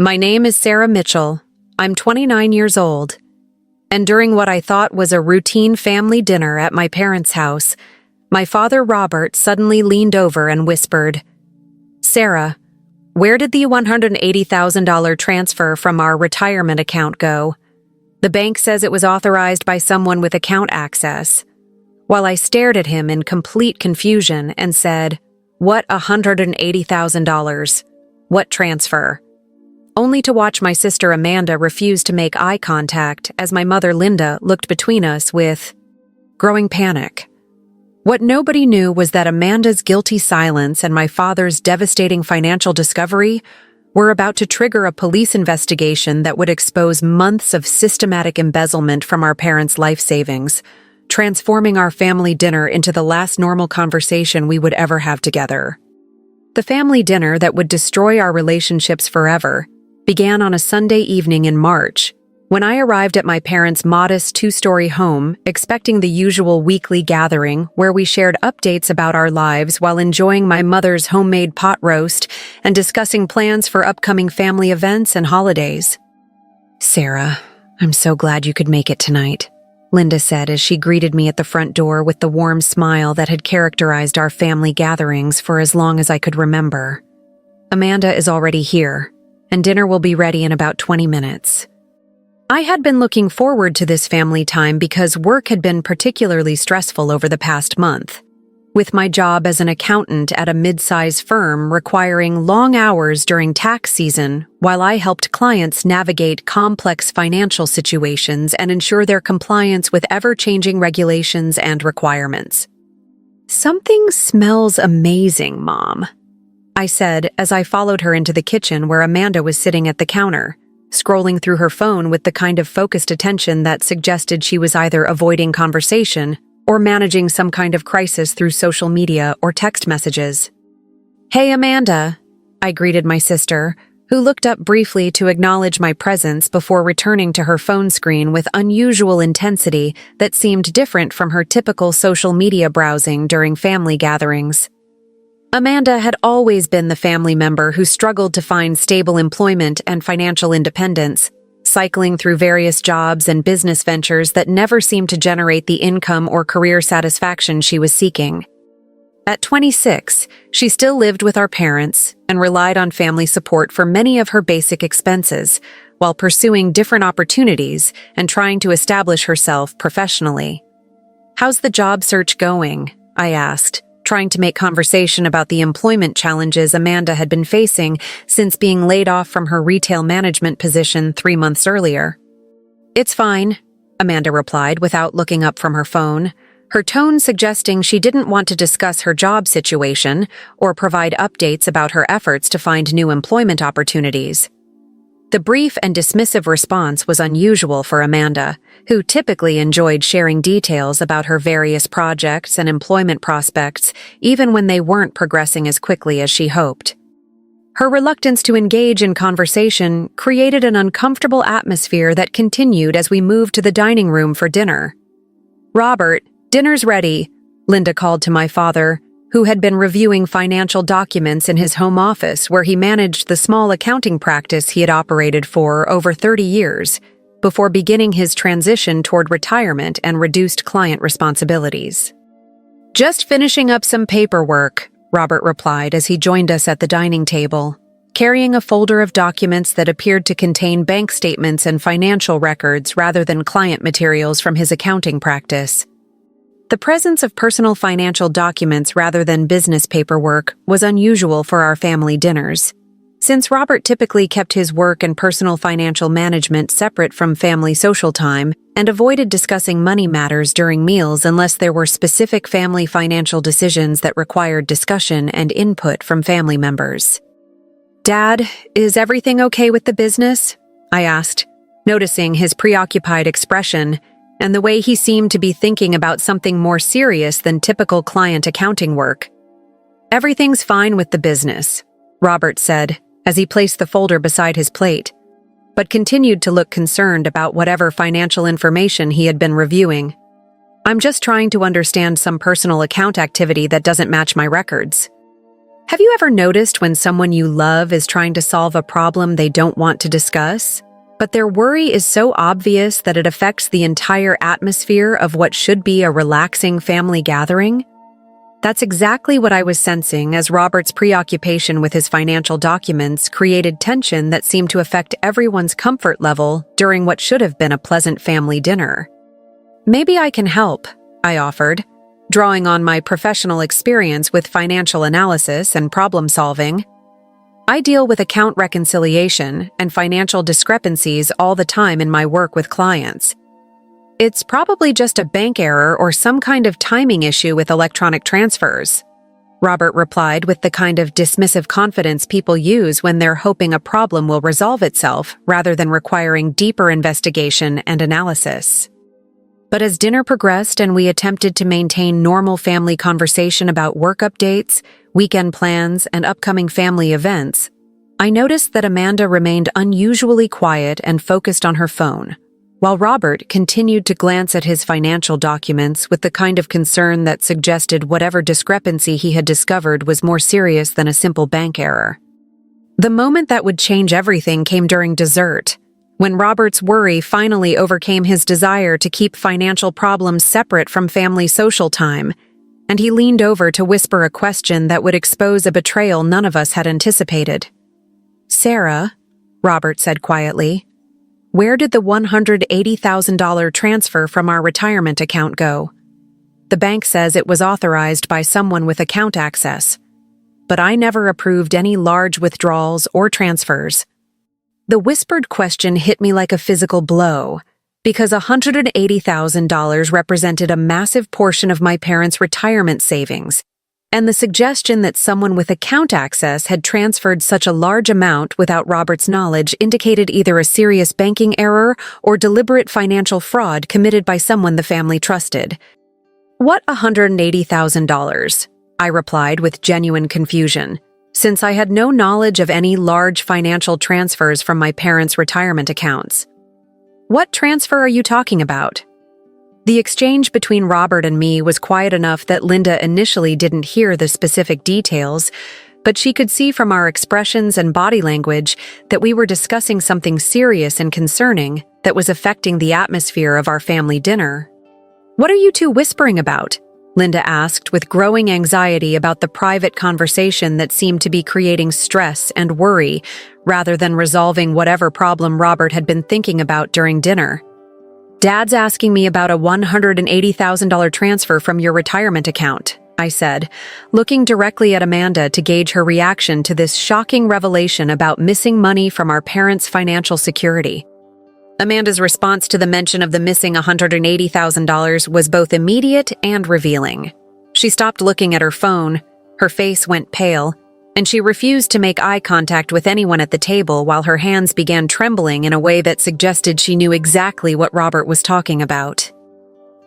My name is Sarah Mitchell. I'm 29 years old. And during what I thought was a routine family dinner at my parents' house, my father, Robert, suddenly leaned over and whispered, "Sarah, where did the $180,000 transfer from our retirement account go? The bank says it was authorized by someone with account access." While I stared at him in complete confusion and said, "What $180,000? What transfer?" Only to watch my sister Amanda refuse to make eye contact as my mother Linda looked between us with growing panic. What nobody knew was that Amanda's guilty silence and my father's devastating financial discovery were about to trigger a police investigation that would expose months of systematic embezzlement from our parents' life savings, transforming our family dinner into the last normal conversation we would ever have together. The family dinner that would destroy our relationships forever began on a Sunday evening in March, when I arrived at my parents' modest two-story home, expecting the usual weekly gathering where we shared updates about our lives while enjoying my mother's homemade pot roast and discussing plans for upcoming family events and holidays. "Sarah, I'm so glad you could make it tonight," Linda said as she greeted me at the front door with the warm smile that had characterized our family gatherings for as long as I could remember. "Amanda is already here, and dinner will be ready in about 20 minutes. I had been looking forward to this family time because work had been particularly stressful over the past month, with my job as an accountant at a mid-size firm requiring long hours during tax season while I helped clients navigate complex financial situations and ensure their compliance with ever-changing regulations and requirements. "Something smells amazing, Mom," I said as I followed her into the kitchen where Amanda was sitting at the counter, scrolling through her phone with the kind of focused attention that suggested she was either avoiding conversation or managing some kind of crisis through social media or text messages. "Hey, Amanda," I greeted my sister, who looked up briefly to acknowledge my presence before returning to her phone screen with unusual intensity that seemed different from her typical social media browsing during family gatherings. Amanda had always been the family member who struggled to find stable employment and financial independence, cycling through various jobs and business ventures that never seemed to generate the income or career satisfaction she was seeking. At 26, she still lived with our parents and relied on family support for many of her basic expenses, while pursuing different opportunities and trying to establish herself professionally. "How's the job search going?" I asked, trying to make conversation about the employment challenges Amanda had been facing since being laid off from her retail management position 3 months earlier. "It's fine," Amanda replied without looking up from her phone, her tone suggesting she didn't want to discuss her job situation or provide updates about her efforts to find new employment opportunities. The brief and dismissive response was unusual for Amanda, who typically enjoyed sharing details about her various projects and employment prospects, even when they weren't progressing as quickly as she hoped. Her reluctance to engage in conversation created an uncomfortable atmosphere that continued as we moved to the dining room for dinner. "Robert, dinner's ready," Linda called to my father, who had been reviewing financial documents in his home office where he managed the small accounting practice he had operated for over 30 years, before beginning his transition toward retirement and reduced client responsibilities. "Just finishing up some paperwork," Robert replied as he joined us at the dining table, carrying a folder of documents that appeared to contain bank statements and financial records rather than client materials from his accounting practice. The presence of personal financial documents rather than business paperwork was unusual for our family dinners, since Robert typically kept his work and personal financial management separate from family social time and avoided discussing money matters during meals unless there were specific family financial decisions that required discussion and input from family members. "Dad, is everything okay with the business?" I asked, noticing his preoccupied expression and the way he seemed to be thinking about something more serious than typical client accounting work. "Everything's fine with the business," Robert said as he placed the folder beside his plate, but continued to look concerned about whatever financial information he had been reviewing. "I'm just trying to understand some personal account activity that doesn't match my records." Have you ever noticed when someone you love is trying to solve a problem they don't want to discuss, but their worry is so obvious that it affects the entire atmosphere of what should be a relaxing family gathering? That's exactly what I was sensing as Robert's preoccupation with his financial documents created tension that seemed to affect everyone's comfort level during what should have been a pleasant family dinner. "Maybe I can help," I offered, drawing on my professional experience with financial analysis and problem-solving. I deal with account reconciliation and financial discrepancies all the time in my work with clients. "It's probably just a bank error or some kind of timing issue with electronic transfers," Robert replied with the kind of dismissive confidence people use when they're hoping a problem will resolve itself rather than requiring deeper investigation and analysis. But as dinner progressed and we attempted to maintain normal family conversation about work updates, weekend plans, and upcoming family events, I noticed that Amanda remained unusually quiet and focused on her phone, while Robert continued to glance at his financial documents with the kind of concern that suggested whatever discrepancy he had discovered was more serious than a simple bank error. The moment that would change everything came during dessert, when Robert's worry finally overcame his desire to keep financial problems separate from family social time, and he leaned over to whisper a question that would expose a betrayal none of us had anticipated. "Sarah," Robert said quietly, "where did the $180,000 transfer from our retirement account go? The bank says it was authorized by someone with account access, but I never approved any large withdrawals or transfers." The whispered question hit me like a physical blow, because $180,000 represented a massive portion of my parents' retirement savings, and the suggestion that someone with account access had transferred such a large amount without Robert's knowledge indicated either a serious banking error or deliberate financial fraud committed by someone the family trusted. "What $180,000? I replied with genuine confusion, since I had no knowledge of any large financial transfers from my parents' retirement accounts. "What transfer are you talking about?" The exchange between Robert and me was quiet enough that Linda initially didn't hear the specific details, but she could see from our expressions and body language that we were discussing something serious and concerning that was affecting the atmosphere of our family dinner. "What are you two whispering about?" Linda asked with growing anxiety about the private conversation that seemed to be creating stress and worry rather than resolving whatever problem Robert had been thinking about during dinner. "Dad's asking me about a $180,000 transfer from your retirement account," I said, looking directly at Amanda to gauge her reaction to this shocking revelation about missing money from our parents' financial security. Amanda's response to the mention of the missing $180,000 was both immediate and revealing. She stopped looking at her phone, her face went pale, and she refused to make eye contact with anyone at the table while her hands began trembling in a way that suggested she knew exactly what Robert was talking about.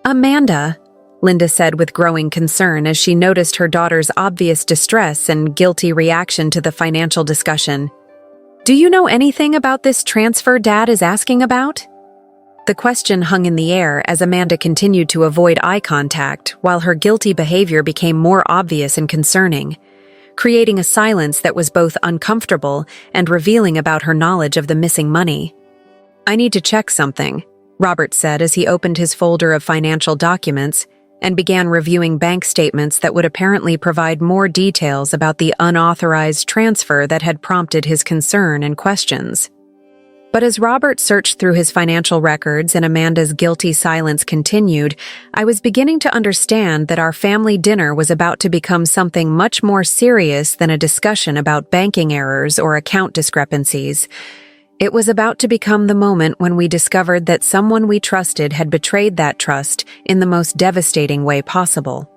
"Amanda," Linda said with growing concern as she noticed her daughter's obvious distress and guilty reaction to the financial discussion, "do you know anything about this transfer Dad is asking about?" The question hung in the air as Amanda continued to avoid eye contact while her guilty behavior became more obvious and concerning, creating a silence that was both uncomfortable and revealing about her knowledge of the missing money. "I need to check something," Robert said as he opened his folder of financial documents and began reviewing bank statements that would apparently provide more details about the unauthorized transfer that had prompted his concern and questions. But as Robert searched through his financial records and Amanda's guilty silence continued, I was beginning to understand that our family dinner was about to become something much more serious than a discussion about banking errors or account discrepancies. It was about to become the moment when we discovered that someone we trusted had betrayed that trust in the most devastating way possible.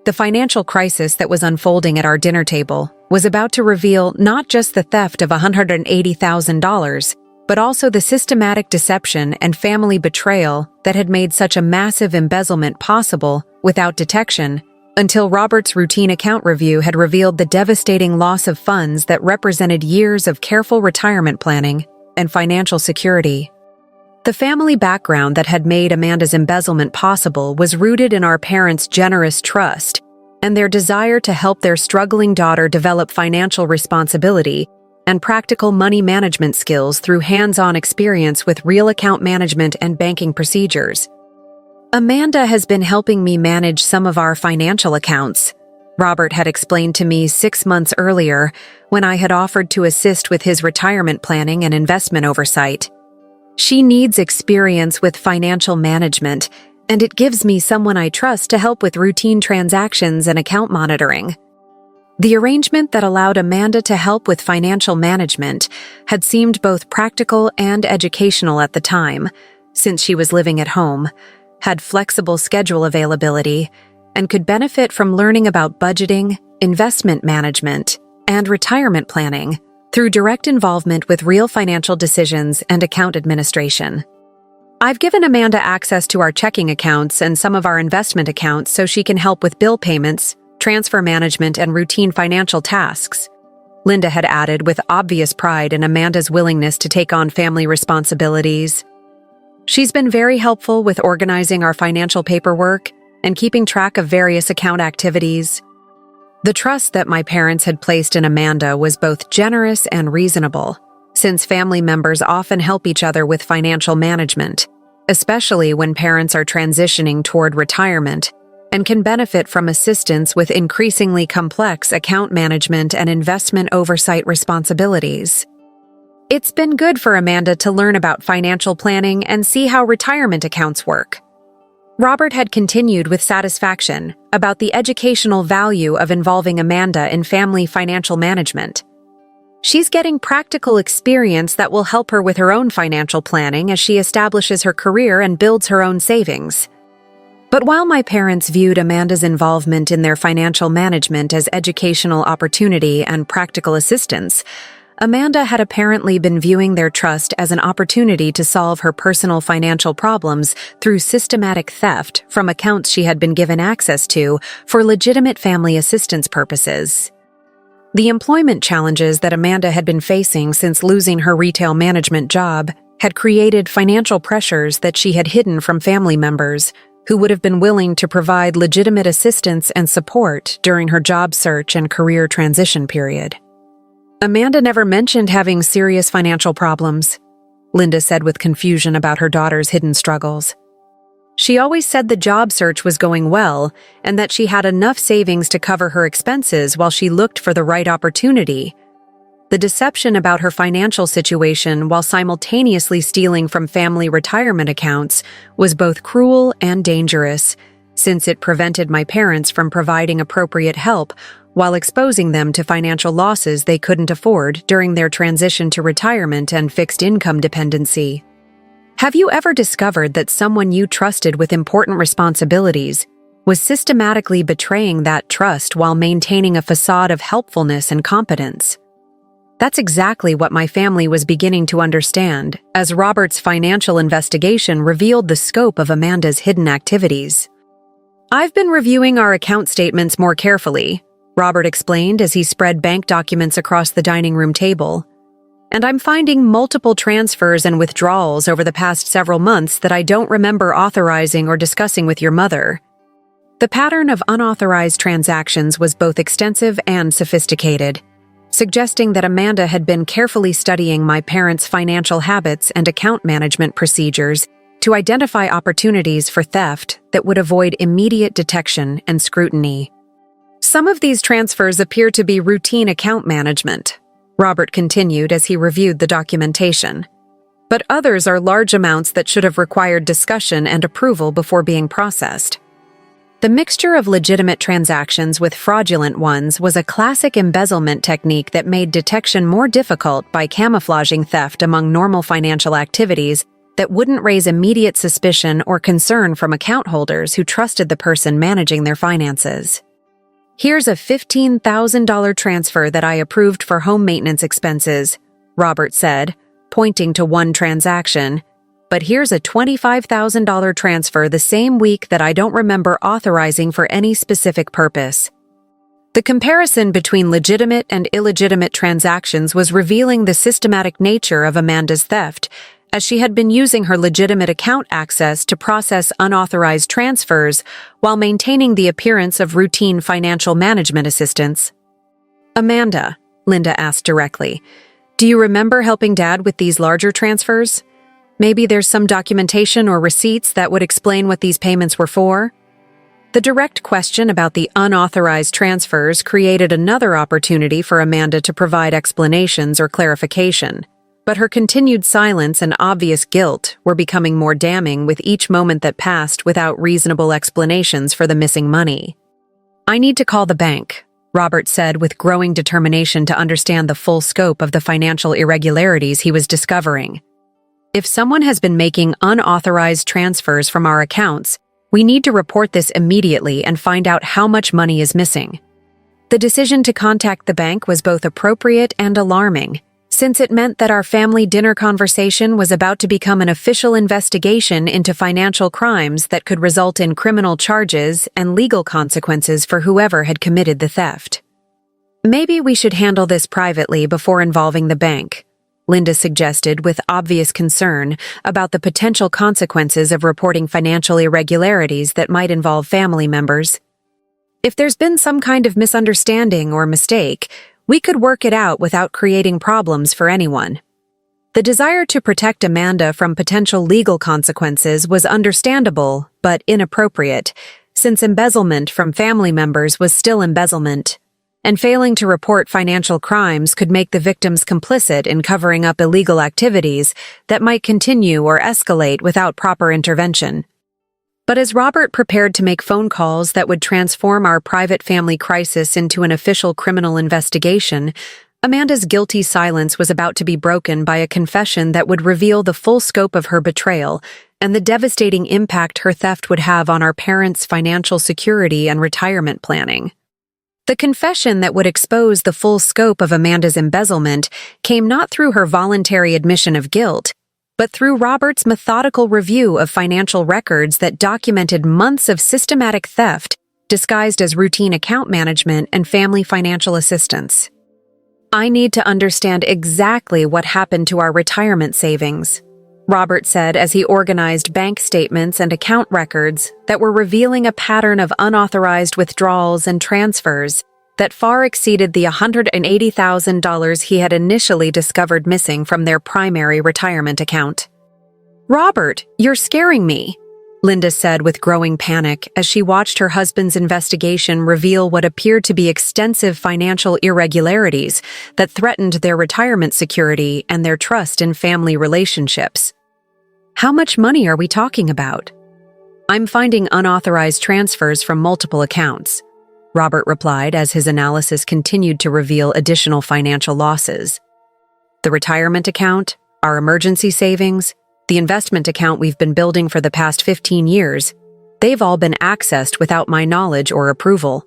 The financial crisis that was unfolding at our dinner table was about to reveal not just the theft of $180,000, but also the systematic deception and family betrayal that had made such a massive embezzlement possible without detection, until Robert's routine account review had revealed the devastating loss of funds that represented years of careful retirement planning and financial security. The family background that had made Amanda's embezzlement possible was rooted in our parents' generous trust, and their desire to help their struggling daughter develop financial responsibility and practical money management skills through hands-on experience with real account management and banking procedures. Amanda has been helping me manage some of our financial accounts, Robert had explained to me 6 months earlier when I had offered to assist with his retirement planning and investment oversight. She needs experience with financial management, and it gives me someone I trust to help with routine transactions and account monitoring. The arrangement that allowed Amanda to help with financial management had seemed both practical and educational at the time, since she was living at home, had flexible schedule availability, and could benefit from learning about budgeting, investment management, and retirement planning through direct involvement with real financial decisions and account administration. I've given Amanda access to our checking accounts and some of our investment accounts so she can help with bill payments, transfer management, and routine financial tasks, Linda had added with obvious pride in Amanda's willingness to take on family responsibilities. She's been very helpful with organizing our financial paperwork and keeping track of various account activities. The trust that my parents had placed in Amanda was both generous and reasonable, since family members often help each other with financial management, especially when parents are transitioning toward retirement and can benefit from assistance with increasingly complex account management and investment oversight responsibilities. It's been good for Amanda to learn about financial planning and see how retirement accounts work. Robert had continued with satisfaction about the educational value of involving Amanda in family financial management. She's getting practical experience that will help her with her own financial planning as she establishes her career and builds her own savings. But while my parents viewed Amanda's involvement in their financial management as educational opportunity and practical assistance, Amanda had apparently been viewing their trust as an opportunity to solve her personal financial problems through systematic theft from accounts she had been given access to for legitimate family assistance purposes. The employment challenges that Amanda had been facing since losing her retail management job had created financial pressures that she had hidden from family members who would have been willing to provide legitimate assistance and support during her job search and career transition period. Amanda never mentioned having serious financial problems, Linda said with confusion about her daughter's hidden struggles. She always said the job search was going well and that she had enough savings to cover her expenses while she looked for the right opportunity. The deception about her financial situation while simultaneously stealing from family retirement accounts was both cruel and dangerous, since it prevented my parents from providing appropriate help while exposing them to financial losses they couldn't afford during their transition to retirement and fixed income dependency. Have you ever discovered that someone you trusted with important responsibilities was systematically betraying that trust while maintaining a facade of helpfulness and competence? That's exactly what my family was beginning to understand, as Robert's financial investigation revealed the scope of Amanda's hidden activities. I've been reviewing our account statements more carefully, Robert explained as he spread bank documents across the dining room table. And I'm finding multiple transfers and withdrawals over the past several months that I don't remember authorizing or discussing with your mother. The pattern of unauthorized transactions was both extensive and sophisticated, suggesting that Amanda had been carefully studying my parents' financial habits and account management procedures to identify opportunities for theft that would avoid immediate detection and scrutiny. Some of these transfers appear to be routine account management, Robert continued as he reviewed the documentation. But others are large amounts that should have required discussion and approval before being processed. The mixture of legitimate transactions with fraudulent ones was a classic embezzlement technique that made detection more difficult by camouflaging theft among normal financial activities that wouldn't raise immediate suspicion or concern from account holders who trusted the person managing their finances. Here's a $15,000 transfer that I approved for home maintenance expenses, Robert said, pointing to one transaction. But here's a $25,000 transfer the same week that I don't remember authorizing for any specific purpose. The comparison between legitimate and illegitimate transactions was revealing the systematic nature of Amanda's theft, as she had been using her legitimate account access to process unauthorized transfers while maintaining the appearance of routine financial management assistance. "Amanda," Linda asked directly, "do you remember helping Dad with these larger transfers? Maybe there's some documentation or receipts that would explain what these payments were for?" The direct question about the unauthorized transfers created another opportunity for Amanda to provide explanations or clarification, but her continued silence and obvious guilt were becoming more damning with each moment that passed without reasonable explanations for the missing money. "I need to call the bank," Robert said with growing determination to understand the full scope of the financial irregularities he was discovering. "If someone has been making unauthorized transfers from our accounts, we need to report this immediately and find out how much money is missing." The decision to contact the bank was both appropriate and alarming, since it meant that our family dinner conversation was about to become an official investigation into financial crimes that could result in criminal charges and legal consequences for whoever had committed the theft. "Maybe we should handle this privately before involving the bank," Linda suggested with obvious concern about the potential consequences of reporting financial irregularities that might involve family members. "If there's been some kind of misunderstanding or mistake, we could work it out without creating problems for anyone." The desire to protect Amanda from potential legal consequences was understandable but inappropriate, since embezzlement from family members was still embezzlement, and failing to report financial crimes could make the victims complicit in covering up illegal activities that might continue or escalate without proper intervention. But as Robert prepared to make phone calls that would transform our private family crisis into an official criminal investigation, Amanda's guilty silence was about to be broken by a confession that would reveal the full scope of her betrayal and the devastating impact her theft would have on our parents' financial security and retirement planning. The confession that would expose the full scope of Amanda's embezzlement came not through her voluntary admission of guilt, but through Robert's methodical review of financial records that documented months of systematic theft disguised as routine account management and family financial assistance. "I need to understand exactly what happened to our retirement savings," Robert said as he organized bank statements and account records that were revealing a pattern of unauthorized withdrawals and transfers that far exceeded the $180,000 he had initially discovered missing from their primary retirement account. "Robert, you're scaring me," Linda said with growing panic as she watched her husband's investigation reveal what appeared to be extensive financial irregularities that threatened their retirement security and their trust in family relationships. "How much money are we talking about?" "I'm finding unauthorized transfers from multiple accounts," Robert replied as his analysis continued to reveal additional financial losses. "The retirement account, our emergency savings, the investment account we've been building for the past 15 years, they've all been accessed without my knowledge or approval."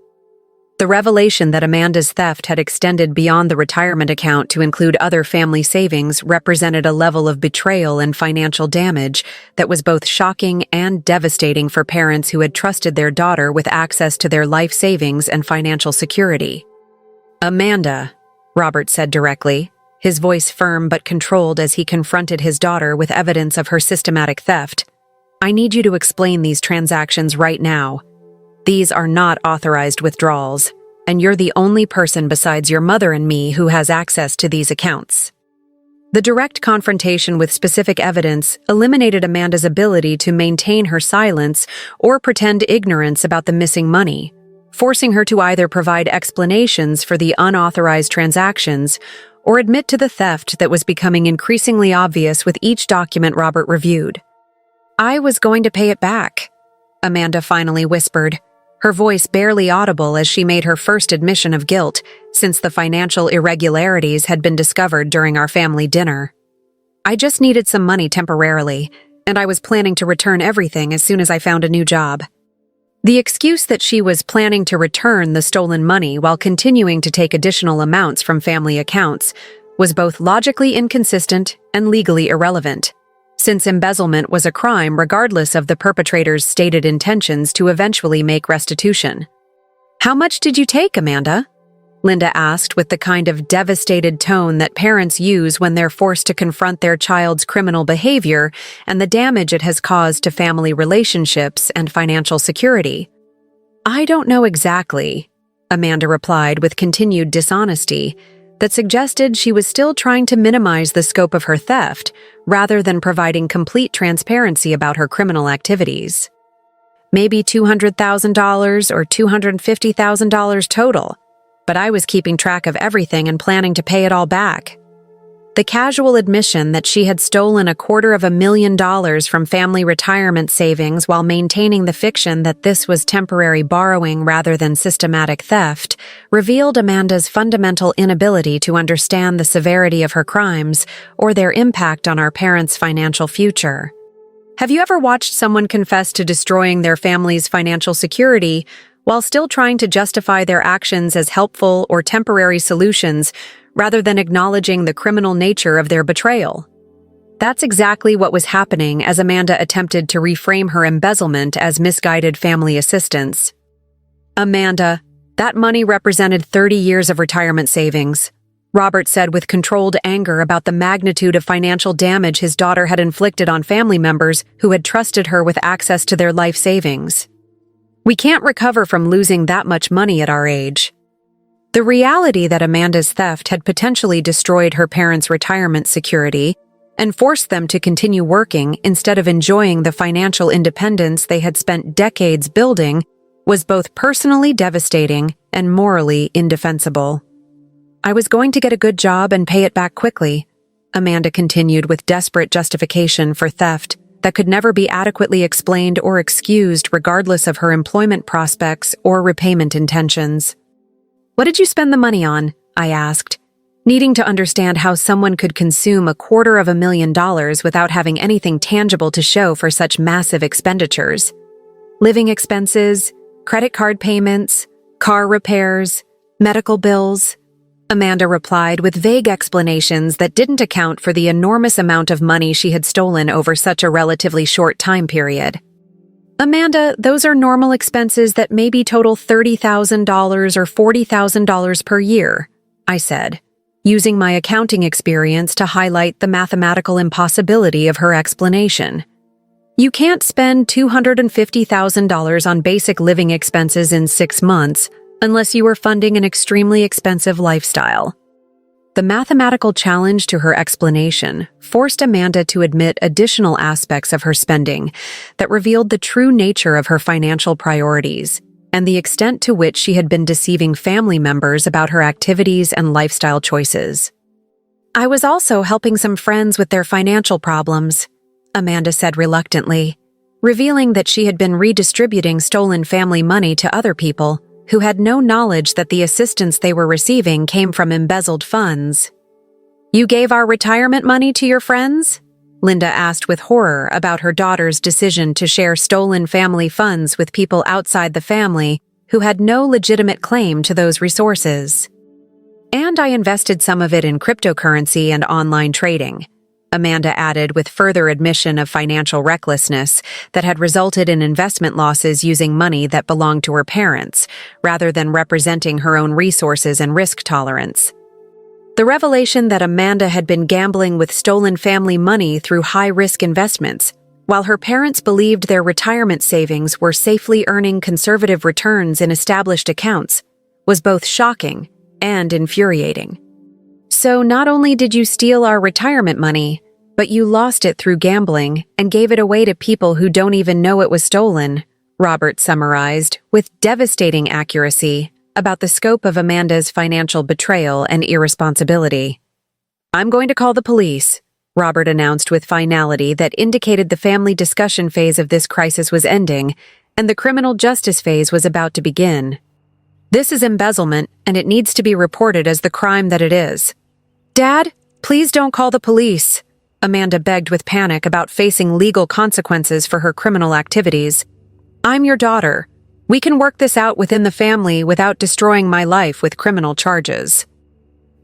The revelation that Amanda's theft had extended beyond the retirement account to include other family savings represented a level of betrayal and financial damage that was both shocking and devastating for parents who had trusted their daughter with access to their life savings and financial security. "Amanda," Robert said directly, his voice firm but controlled as he confronted his daughter with evidence of her systematic theft, "I need you to explain these transactions right now. These are not authorized withdrawals, and you're the only person besides your mother and me who has access to these accounts." The direct confrontation with specific evidence eliminated Amanda's ability to maintain her silence or pretend ignorance about the missing money, forcing her to either provide explanations for the unauthorized transactions or admit to the theft that was becoming increasingly obvious with each document Robert reviewed. "I was going to pay it back," Amanda finally whispered, her voice barely audible as she made her first admission of guilt since the financial irregularities had been discovered during our family dinner. "I just needed some money temporarily, and I was planning to return everything as soon as I found a new job." The excuse that she was planning to return the stolen money while continuing to take additional amounts from family accounts was both logically inconsistent and legally irrelevant, since embezzlement was a crime regardless of the perpetrator's stated intentions to eventually make restitution. "How much did you take, Amanda?" Linda asked with the kind of devastated tone that parents use when they're forced to confront their child's criminal behavior and the damage it has caused to family relationships and financial security. "I don't know exactly," Amanda replied with continued dishonesty that suggested she was still trying to minimize the scope of her theft rather than providing complete transparency about her criminal activities. "Maybe $200,000 or $250,000 total, but I was keeping track of everything and planning to pay it all back." The casual admission that she had stolen $250,000 from family retirement savings while maintaining the fiction that this was temporary borrowing rather than systematic theft revealed Amanda's fundamental inability to understand the severity of her crimes or their impact on our parents' financial future. Have you ever watched someone confess to destroying their family's financial security while still trying to justify their actions as helpful or temporary solutions rather than acknowledging the criminal nature of their betrayal? That's exactly what was happening as Amanda attempted to reframe her embezzlement as misguided family assistance. "Amanda, that money represented 30 years of retirement savings," Robert said with controlled anger about the magnitude of financial damage his daughter had inflicted on family members who had trusted her with access to their life savings. "We can't recover from losing that much money at our age." The reality that Amanda's theft had potentially destroyed her parents' retirement security and forced them to continue working instead of enjoying the financial independence they had spent decades building was both personally devastating and morally indefensible. "I was going to get a good job and pay it back quickly," Amanda continued with desperate justification for theft that could never be adequately explained or excused regardless of her employment prospects or repayment intentions. "What did you spend the money on?" I asked, needing to understand how someone could consume $250,000 without having anything tangible to show for such massive expenditures. "Living expenses, credit card payments, car repairs, medical bills," Amanda replied with vague explanations that didn't account for the enormous amount of money she had stolen over such a relatively short time period. "Amanda, those are normal expenses that maybe total $30,000 or $40,000 per year," I said, using my accounting experience to highlight the mathematical impossibility of her explanation. "You can't spend $250,000 on basic living expenses in 6 months unless you are funding an extremely expensive lifestyle." The mathematical challenge to her explanation forced Amanda to admit additional aspects of her spending that revealed the true nature of her financial priorities and the extent to which she had been deceiving family members about her activities and lifestyle choices. "I was also helping some friends with their financial problems," Amanda said reluctantly, revealing that she had been redistributing stolen family money to other people who had no knowledge that the assistance they were receiving came from embezzled funds. "You gave our retirement money to your friends?" Linda asked with horror about her daughter's decision to share stolen family funds with people outside the family who had no legitimate claim to those resources. "And I invested some of it in cryptocurrency and online trading," Amanda added with further admission of financial recklessness that had resulted in investment losses using money that belonged to her parents, rather than representing her own resources and risk tolerance. The revelation that Amanda had been gambling with stolen family money through high-risk investments, while her parents believed their retirement savings were safely earning conservative returns in established accounts, was both shocking and infuriating. "So not only did you steal our retirement money, but you lost it through gambling and gave it away to people who don't even know it was stolen," Robert summarized with devastating accuracy about the scope of Amanda's financial betrayal and irresponsibility. "I'm going to call the police," Robert announced with finality that indicated the family discussion phase of this crisis was ending and the criminal justice phase was about to begin. "This is embezzlement, and it needs to be reported as the crime that it is." "Dad, please don't call the police," Amanda begged with panic about facing legal consequences for her criminal activities. "I'm your daughter. We can work this out within the family without destroying my life with criminal charges."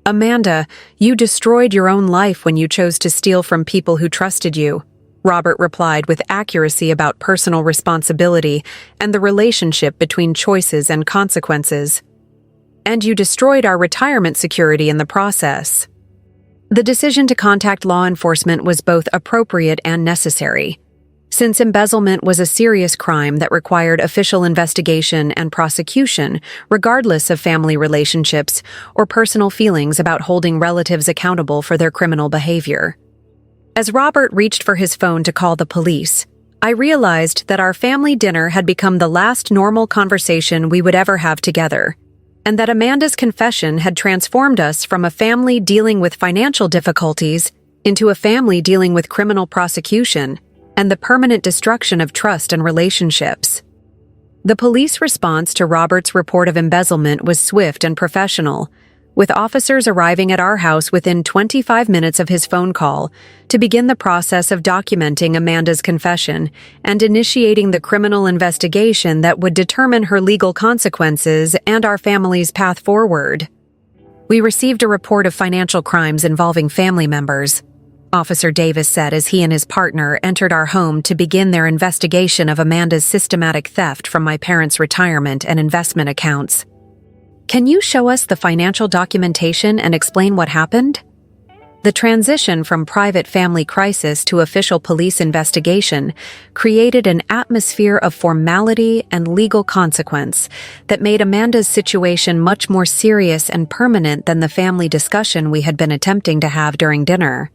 "Amanda, you destroyed your own life when you chose to steal from people who trusted you," Robert replied with accuracy about personal responsibility and the relationship between choices and consequences. and you destroyed our retirement security in the process." The decision to contact law enforcement was both appropriate and necessary, since embezzlement was a serious crime that required official investigation and prosecution, regardless of family relationships or personal feelings about holding relatives accountable for their criminal behavior. As Robert reached for his phone to call the police, I realized that our family dinner had become the last normal conversation we would ever have together, and that Amanda's confession had transformed us from a family dealing with financial difficulties into a family dealing with criminal prosecution and the permanent destruction of trust and relationships. The police response to Robert's report of embezzlement was swift and professional, with officers arriving at our house within 25 minutes of his phone call to begin the process of documenting Amanda's confession and initiating the criminal investigation that would determine her legal consequences and our family's path forward. "We received a report of financial crimes involving family members," Officer Davis said as he and his partner entered our home to begin their investigation of Amanda's systematic theft from my parents' retirement and investment accounts. "Can you show us the financial documentation and explain what happened?" The transition from private family crisis to official police investigation created an atmosphere of formality and legal consequence that made Amanda's situation much more serious and permanent than the family discussion we had been attempting to have during dinner.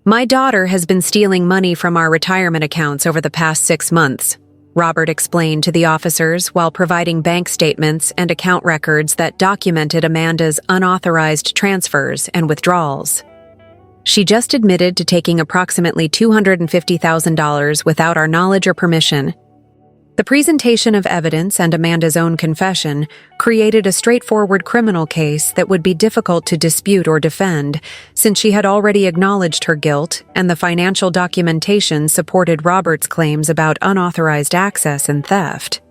"My daughter has been stealing money from our retirement accounts over the past 6 months," Robert explained to the officers while providing bank statements and account records that documented Amanda's unauthorized transfers and withdrawals. "She just admitted to taking approximately $250,000 without our knowledge or permission." The presentation of evidence and Amanda's own confession created a straightforward criminal case that would be difficult to dispute or defend, since she had already acknowledged her guilt and the financial documentation supported Robert's claims about unauthorized access and theft.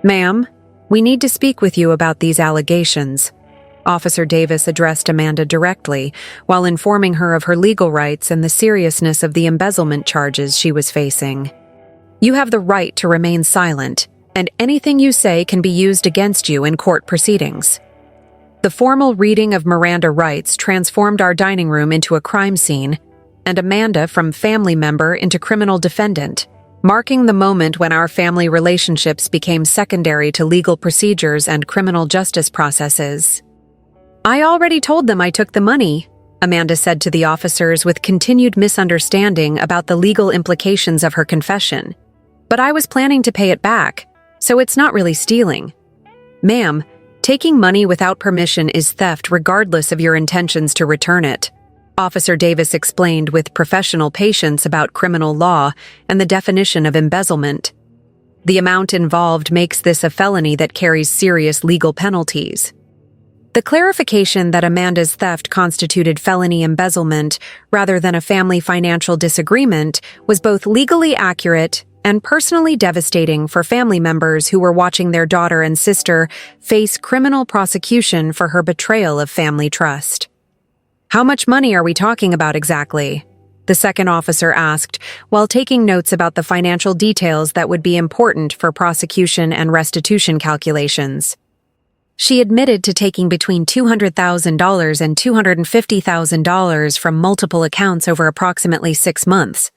"Ma'am, we need to speak with you about these allegations." Officer Davis addressed Amanda directly, while informing her of her legal rights and the seriousness of the embezzlement charges she was facing. "You have the right to remain silent, and anything you say can be used against you in court proceedings." The formal reading of Miranda rights transformed our dining room into a crime scene, and Amanda from family member into criminal defendant, marking the moment when our family relationships became secondary to legal procedures and criminal justice processes. "I already told them I took the money," Amanda said to the officers with continued misunderstanding about the legal implications of her confession. "But I was planning to pay it back, so it's not really stealing." "Ma'am, taking money without permission is theft regardless of your intentions to return it," Officer Davis explained with professional patience about criminal law and the definition of embezzlement. "The amount involved makes this a felony that carries serious legal penalties." The clarification that Amanda's theft constituted felony embezzlement rather than a family financial disagreement was both legally accurate and personally devastating for family members who were watching their daughter and sister face criminal prosecution for her betrayal of family trust. "How much money are we talking about exactly?" the second officer asked, while taking notes about the financial details that would be important for prosecution and restitution calculations. She admitted to taking between $200,000 and $250,000 from multiple accounts over approximately 6 months.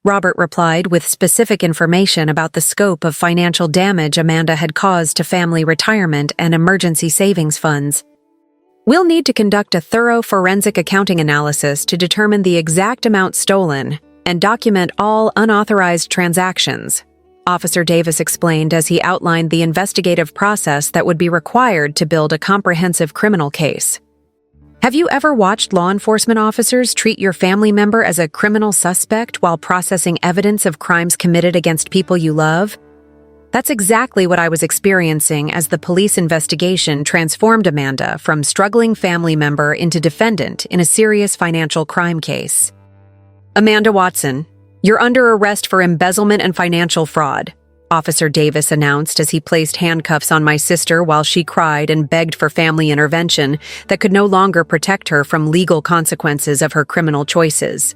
Robert replied with specific information about the scope of financial damage Amanda had caused to family retirement and emergency savings funds. "We'll need to conduct a thorough forensic accounting analysis to determine the exact amount stolen and document all unauthorized transactions," Officer Davis explained as he outlined the investigative process that would be required to build a comprehensive criminal case. "Have you ever watched law enforcement officers treat your family member as a criminal suspect while processing evidence of crimes committed against people you love?" That's exactly what I was experiencing as the police investigation transformed Amanda from struggling family member into defendant in a serious financial crime case. "Amanda Watson, you're under arrest for embezzlement and financial fraud," Officer Davis announced as he placed handcuffs on my sister while she cried and begged for family intervention that could no longer protect her from legal consequences of her criminal choices.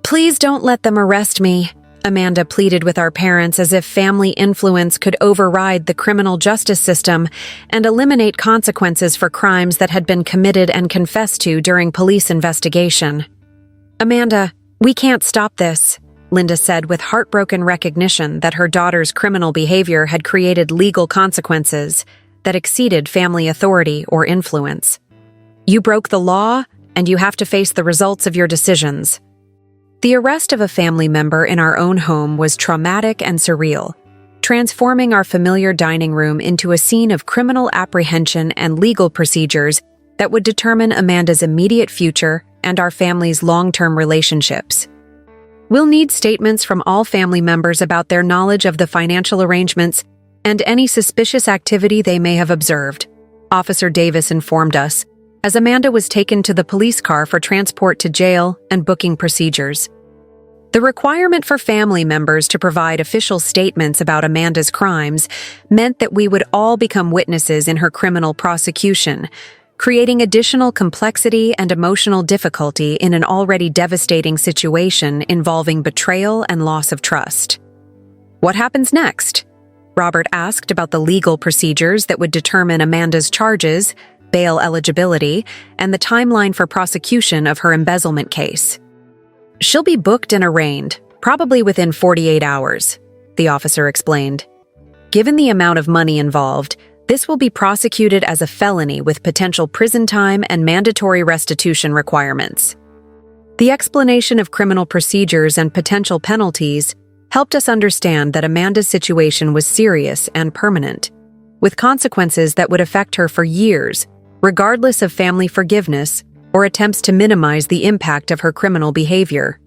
"Please don't let them arrest me," Amanda pleaded with our parents as if family influence could override the criminal justice system and eliminate consequences for crimes that had been committed and confessed to during police investigation. "Amanda, we can't stop this," Linda said with heartbroken recognition that her daughter's criminal behavior had created legal consequences that exceeded family authority or influence. "You broke the law, and you have to face the results of your decisions." The arrest of a family member in our own home was traumatic and surreal, transforming our familiar dining room into a scene of criminal apprehension and legal procedures that would determine Amanda's immediate future and our family's long-term relationships. "We'll need statements from all family members about their knowledge of the financial arrangements and any suspicious activity they may have observed," Officer Davis informed us, as Amanda was taken to the police car for transport to jail and booking procedures. The requirement for family members to provide official statements about Amanda's crimes meant that we would all become witnesses in her criminal prosecution, creating additional complexity and emotional difficulty in an already devastating situation involving betrayal and loss of trust. "What happens next?" Robert asked about the legal procedures that would determine Amanda's charges, bail eligibility, and the timeline for prosecution of her embezzlement case. "She'll be booked and arraigned, probably within 48 hours, the officer explained. "Given the amount of money involved, this will be prosecuted as a felony with potential prison time and mandatory restitution requirements." The explanation of criminal procedures and potential penalties helped us understand that Amanda's situation was serious and permanent, with consequences that would affect her for years, regardless of family forgiveness or attempts to minimize the impact of her criminal behavior.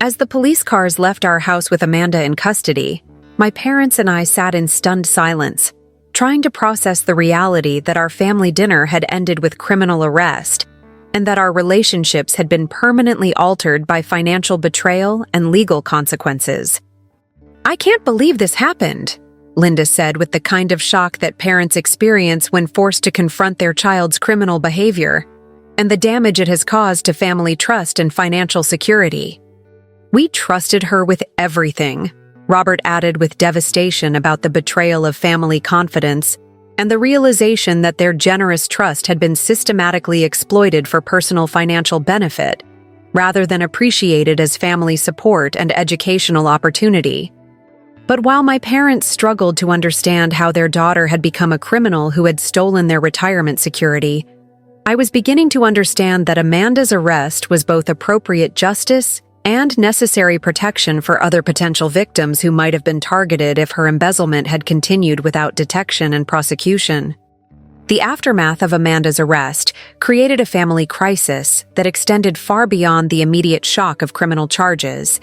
As the police cars left our house with Amanda in custody, my parents and I sat in stunned silence, trying to process the reality that our family dinner had ended with criminal arrest and that our relationships had been permanently altered by financial betrayal and legal consequences. "I can't believe this happened," Linda said with the kind of shock that parents experience when forced to confront their child's criminal behavior, and the damage it has caused to family trust and financial security. "We trusted her with everything," Robert added with devastation about the betrayal of family confidence and the realization that their generous trust had been systematically exploited for personal financial benefit, rather than appreciated as family support and educational opportunity. But while my parents struggled to understand how their daughter had become a criminal who had stolen their retirement security, I was beginning to understand that Amanda's arrest was both appropriate justice and necessary protection for other potential victims who might have been targeted if her embezzlement had continued without detection and prosecution. The aftermath of Amanda's arrest created a family crisis that extended far beyond the immediate shock of criminal charges,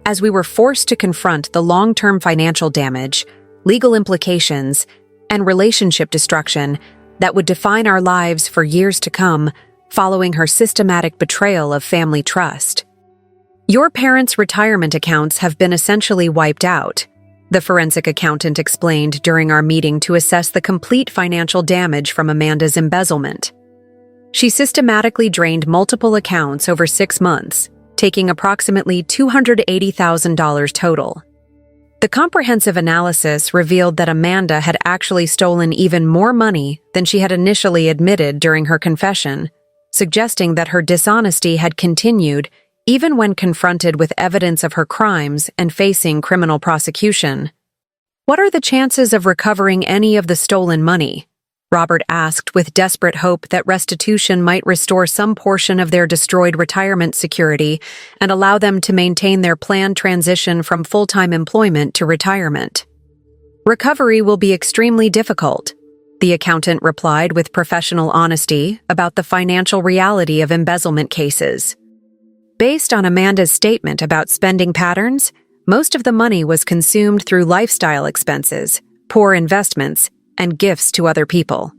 as we were forced to confront the long-term financial damage, legal implications, and relationship destruction that would define our lives for years to come following her systematic betrayal of family trust. "Your parents' retirement accounts have been essentially wiped out," the forensic accountant explained during our meeting to assess the complete financial damage from Amanda's embezzlement. She systematically drained multiple accounts over 6 months, taking approximately $280,000 total. The comprehensive analysis revealed that Amanda had actually stolen even more money than she had initially admitted during her confession, suggesting that her dishonesty had continued even when confronted with evidence of her crimes and facing criminal prosecution. "What are the chances of recovering any of the stolen money?" Robert asked with desperate hope that restitution might restore some portion of their destroyed retirement security and allow them to maintain their planned transition from full-time employment to retirement. "Recovery will be extremely difficult," the accountant replied with professional honesty about the financial reality of embezzlement cases. Based on Amanda's statement about spending patterns, most of the money was consumed through lifestyle expenses, poor investments, and gifts to other people.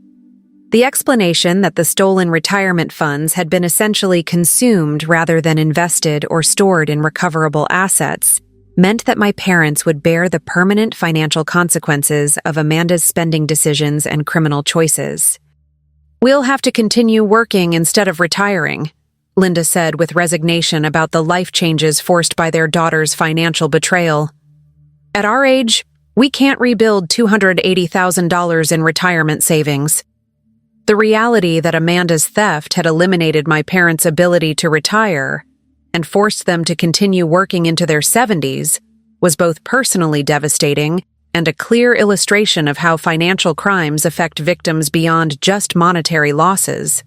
The explanation that the stolen retirement funds had been essentially consumed rather than invested or stored in recoverable assets meant that my parents would bear the permanent financial consequences of Amanda's spending decisions and criminal choices. "We'll have to continue working instead of retiring," Linda said with resignation about the life changes forced by their daughter's financial betrayal. At our age, we can't rebuild $280,000 in retirement savings. The reality that Amanda's theft had eliminated my parents' ability to retire and forced them to continue working into their 70s was both personally devastating and a clear illustration of how financial crimes affect victims beyond just monetary losses.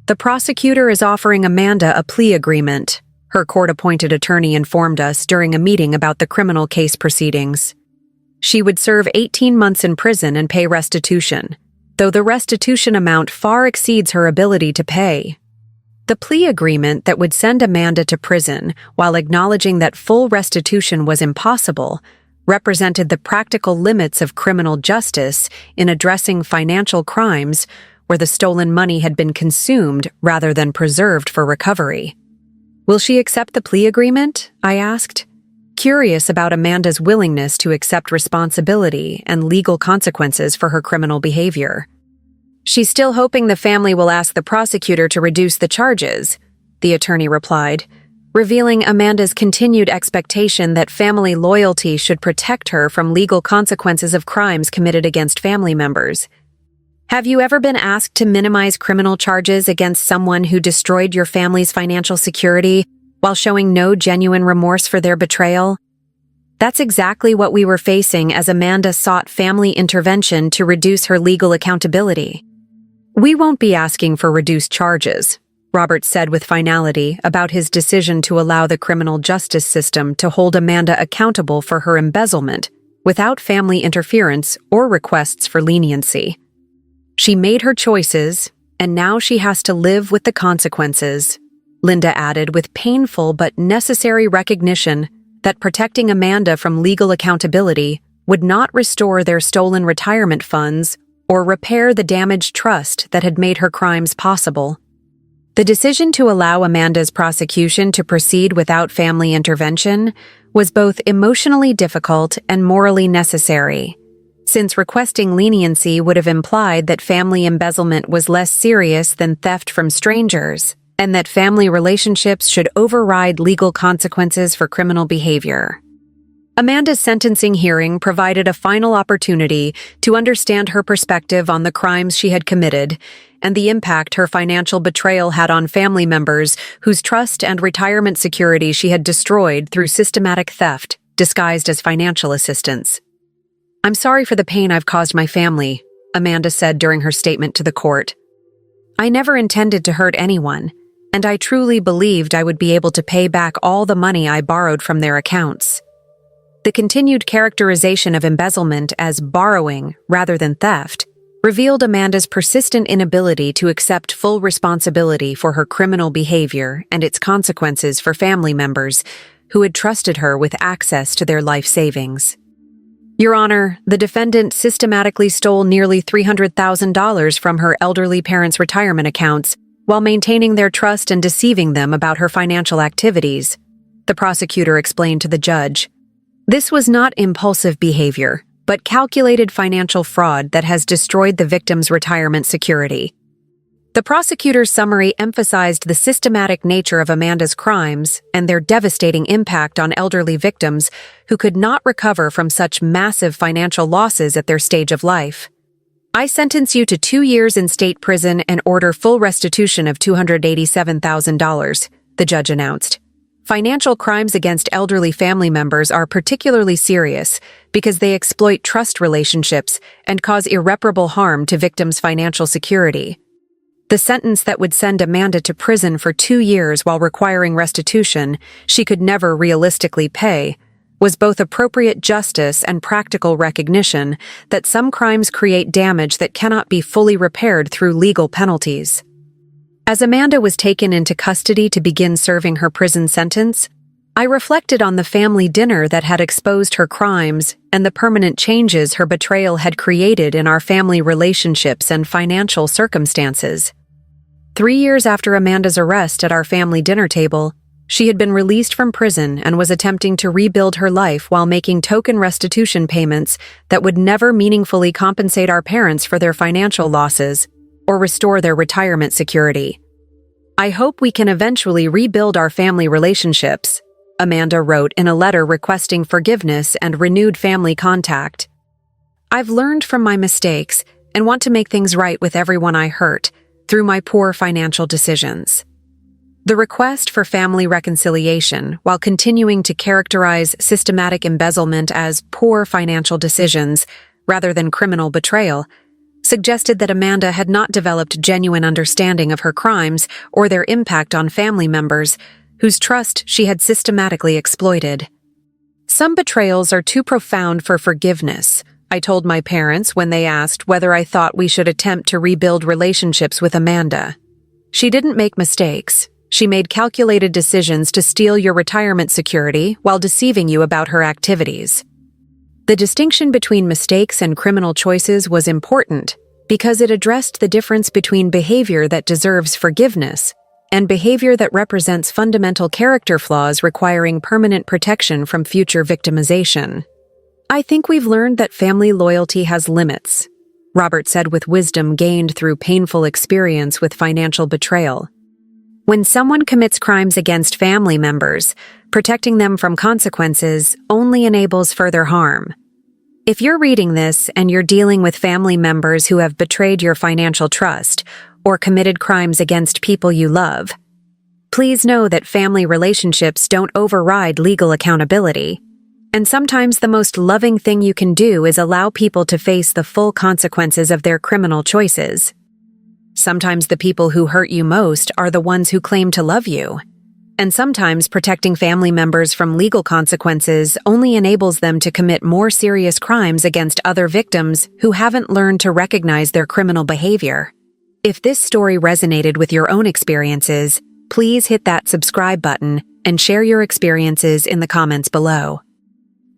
The prosecutor is offering Amanda a plea agreement, her court-appointed attorney informed us during a meeting about the criminal case proceedings. She would serve 18 months in prison and pay restitution, though the restitution amount far exceeds her ability to pay. The plea agreement that would send Amanda to prison while acknowledging that full restitution was impossible represented the practical limits of criminal justice in addressing financial crimes where the stolen money had been consumed rather than preserved for recovery. Will she accept the plea agreement? I asked, curious about Amanda's willingness to accept responsibility and legal consequences for her criminal behavior. She's still hoping the family will ask the prosecutor to reduce the charges, the attorney replied, revealing Amanda's continued expectation that family loyalty should protect her from legal consequences of crimes committed against family members. Have you ever been asked to minimize criminal charges against someone who destroyed your family's financial security while showing no genuine remorse for their betrayal? That's exactly what we were facing as Amanda sought family intervention to reduce her legal accountability. We won't be asking for reduced charges, Robert said with finality about his decision to allow the criminal justice system to hold Amanda accountable for her embezzlement without family interference or requests for leniency. She made her choices, and now she has to live with the consequences, Linda added with painful but necessary recognition that protecting Amanda from legal accountability would not restore their stolen retirement funds or repair the damaged trust that had made her crimes possible. The decision to allow Amanda's prosecution to proceed without family intervention was both emotionally difficult and morally necessary, since requesting leniency would have implied that family embezzlement was less serious than theft from strangers, and that family relationships should override legal consequences for criminal behavior. Amanda's sentencing hearing provided a final opportunity to understand her perspective on the crimes she had committed and the impact her financial betrayal had on family members whose trust and retirement security she had destroyed through systematic theft disguised as financial assistance. "I'm sorry for the pain I've caused my family," Amanda said during her statement to the court. "I never intended to hurt anyone, and I truly believed I would be able to pay back all the money I borrowed from their accounts." The continued characterization of embezzlement as borrowing rather than theft revealed Amanda's persistent inability to accept full responsibility for her criminal behavior and its consequences for family members who had trusted her with access to their life savings. "Your Honor, the defendant systematically stole nearly $300,000 from her elderly parents' retirement accounts while maintaining their trust and deceiving them about her financial activities," the prosecutor explained to the judge. "This was not impulsive behavior, but calculated financial fraud that has destroyed the victim's retirement security." The prosecutor's summary emphasized the systematic nature of Amanda's crimes and their devastating impact on elderly victims who could not recover from such massive financial losses at their stage of life. "I sentence you to 2 years in state prison and order full restitution of $287,000, the judge announced. Financial crimes against elderly family members are particularly serious because they exploit trust relationships and cause irreparable harm to victims' financial security. The sentence that would send Amanda to prison for 2 years while requiring restitution she could never realistically pay was both appropriate justice and practical recognition that some crimes create damage that cannot be fully repaired through legal penalties. As Amanda was taken into custody to begin serving her prison sentence, I reflected on the family dinner that had exposed her crimes and the permanent changes her betrayal had created in our family relationships and financial circumstances. 3 years after Amanda's arrest at our family dinner table, she had been released from prison and was attempting to rebuild her life while making token restitution payments that would never meaningfully compensate our parents for their financial losses or restore their retirement security. I hope we can eventually rebuild our family relationships, Amanda wrote in a letter requesting forgiveness and renewed family contact. I've learned from my mistakes and want to make things right with everyone I hurt through my poor financial decisions. The request for family reconciliation, while continuing to characterize systematic embezzlement as poor financial decisions rather than criminal betrayal, suggested that Amanda had not developed genuine understanding of her crimes or their impact on family members, whose trust she had systematically exploited. Some betrayals are too profound for forgiveness, I told my parents when they asked whether I thought we should attempt to rebuild relationships with Amanda. She didn't make mistakes. She made calculated decisions to steal your retirement security while deceiving you about her activities. The distinction between mistakes and criminal choices was important because it addressed the difference between behavior that deserves forgiveness and behavior that represents fundamental character flaws requiring permanent protection from future victimization. I think we've learned that family loyalty has limits, Robert said with wisdom gained through painful experience with financial betrayal. When someone commits crimes against family members, protecting them from consequences only enables further harm. If you're reading this and you're dealing with family members who have betrayed your financial trust or committed crimes against people you love, please know that family relationships don't override legal accountability. And sometimes the most loving thing you can do is allow people to face the full consequences of their criminal choices. Sometimes the people who hurt you most are the ones who claim to love you. And sometimes protecting family members from legal consequences only enables them to commit more serious crimes against other victims who haven't learned to recognize their criminal behavior. If this story resonated with your own experiences, please hit that subscribe button and share your experiences in the comments below.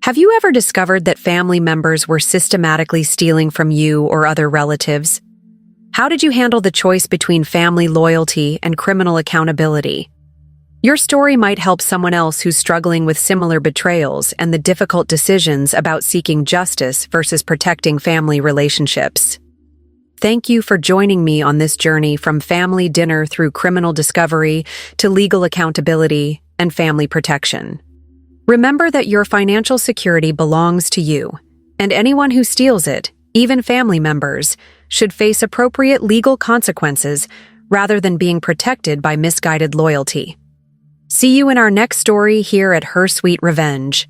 Have you ever discovered that family members were systematically stealing from you or other relatives? How did you handle the choice between family loyalty and criminal accountability? Your story might help someone else who's struggling with similar betrayals and the difficult decisions about seeking justice versus protecting family relationships. Thank you for joining me on this journey from family dinner through criminal discovery to legal accountability and family protection. Remember that your financial security belongs to you, and anyone who steals it, even family members, should face appropriate legal consequences rather than being protected by misguided loyalty. See you in our next story here at Her Sweet Revenge.